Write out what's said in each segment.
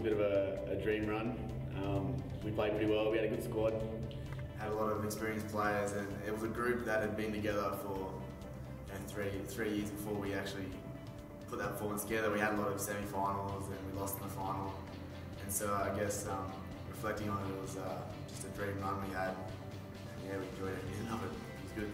a bit of a dream run. We played pretty well, we had a good squad. Had a lot of experienced players, and it was a group that had been together for three years before we actually put that performance together. We had a lot of semi-finals and we lost in the final, and so I guess reflecting on it, it was just a dream run we had, and yeah, we enjoyed every minute of it. It was good.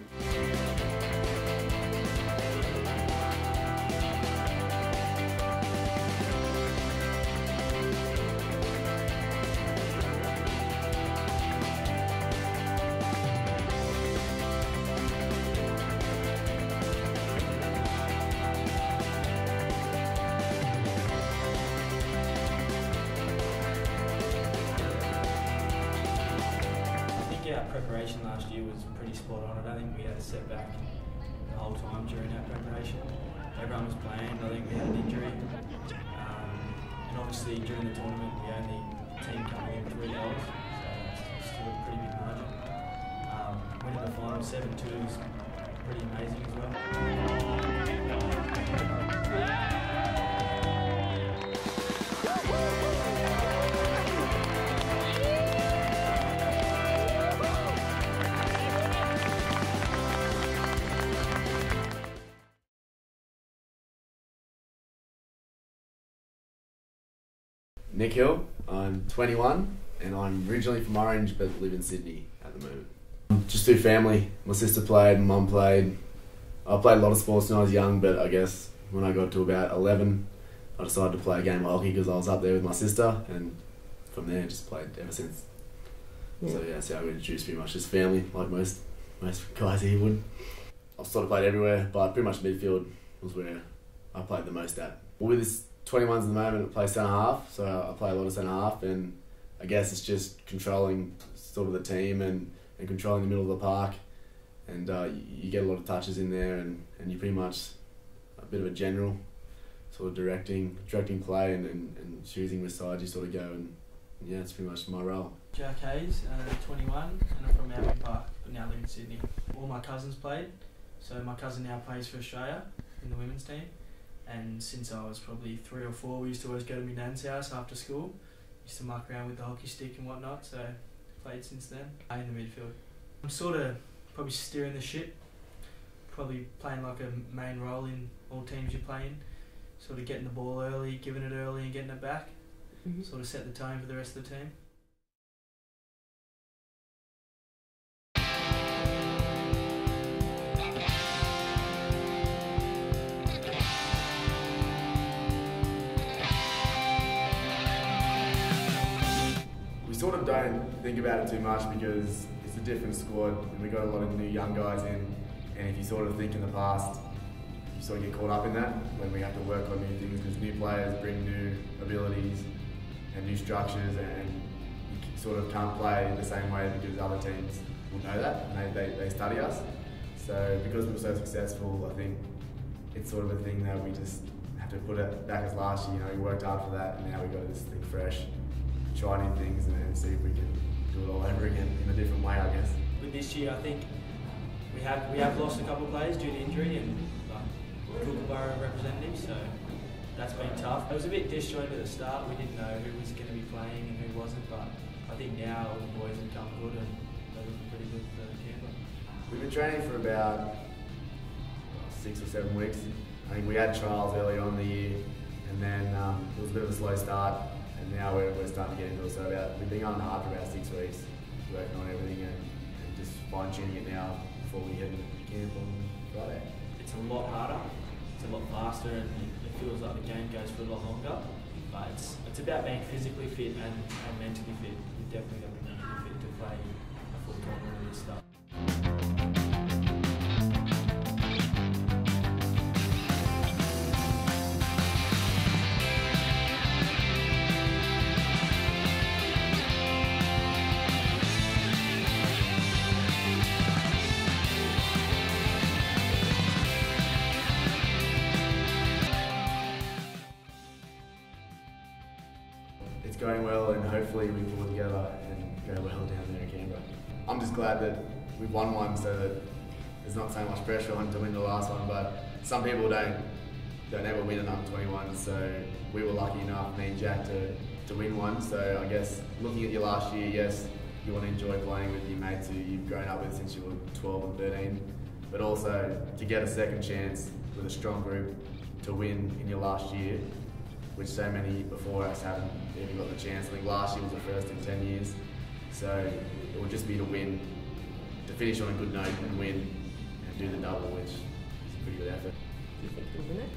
Our preparation last year was pretty spot on. I don't think we had a setback the whole time during our preparation. Everyone was playing. I think we had an injury. And obviously during the tournament we only team coming in 3 goals, so it's still a pretty big margin. Winning the final 7-2 is pretty amazing as well. Nick Hill, I'm 21 and I'm originally from Orange but live in Sydney at the moment. Just through family. My sister played, my mum played. I played a lot of sports when I was young, but I guess when I got to about 11 I decided to play a game of hockey because I was up there with my sister, and from there just played ever since. Yeah. So yeah, that's how I got introduced, pretty much just family, like most guys here would. I've sort of played everywhere, but pretty much midfield was where I played the most at. With this 21s at the moment, I play centre half, so I play a lot of centre half, and I guess it's just controlling sort of the team and controlling the middle of the park, and you get a lot of touches in there, and you're pretty much a bit of a general, sort of directing play and choosing which side you sort of go, and yeah, it's pretty much my role. Jack Hayes, 21, and I'm from Albion Park, but now live in Sydney. All my cousins played, so my cousin now plays for Australia in the women's team. And since I was probably 3 or 4, we used to always go to my nan's house after school. Used to muck around with the hockey stick and whatnot, so played since then. In the midfield. I'm sort of probably steering the ship, probably playing like a main role in all teams you play in. Sort of getting the ball early, giving it early and getting it back. Sort of set the tone for the rest of the team. Sort of don't think about it too much because it's a different squad and we got a lot of new young guys in, and if you sort of think in the past, you sort of get caught up in that when we have to work on new things, because new players bring new abilities and new structures, and you sort of can't play the same way because other teams will know that and they study us. So because we were so successful, I think it's sort of a thing that we just have to put it back as last year. You know, we worked hard for that, and now we've got this thing fresh. Try new things and see if we can do it all over again in a different way, I guess. With this year, I think we have lost a couple of players due to injury and Kookaburra representatives, so that's been tough. It was a bit disjointed at the start. We didn't know who was going to be playing and who wasn't, but I think now all the boys have come good and they're looking pretty good for Canberra. We've been training for about 6 or 7 weeks. I think we had trials earlier on in the year, and then it was a bit of a slow start. And now we're starting to get into it, so we've been on hard for about 6 weeks, working on everything and just fine-tuning it now before we head into camp on Friday. It's a lot harder, it's a lot faster, and it feels like the game goes for a lot longer, but it's about being physically fit and mentally fit. You've definitely got to be mentally fit to play a full tournament of this stuff. It's going well, and hopefully we pull it together and go well down there in Canberra. I'm just glad that we've won one, so that there's not so much pressure on to win the last one, but some people don't don't ever win an under-21, so we were lucky enough, me and Jack, to win one. So I guess looking at your last year, yes, you want to enjoy playing with your mates who you've grown up with since you were 12 and 13, but also to get a second chance with a strong group to win in your last year, which so many before us haven't even got the chance. I think last year was the first in 10 years, so it would just be to win, to finish on a good note and win and do the double, which is a pretty good effort. Do you think you'll win it?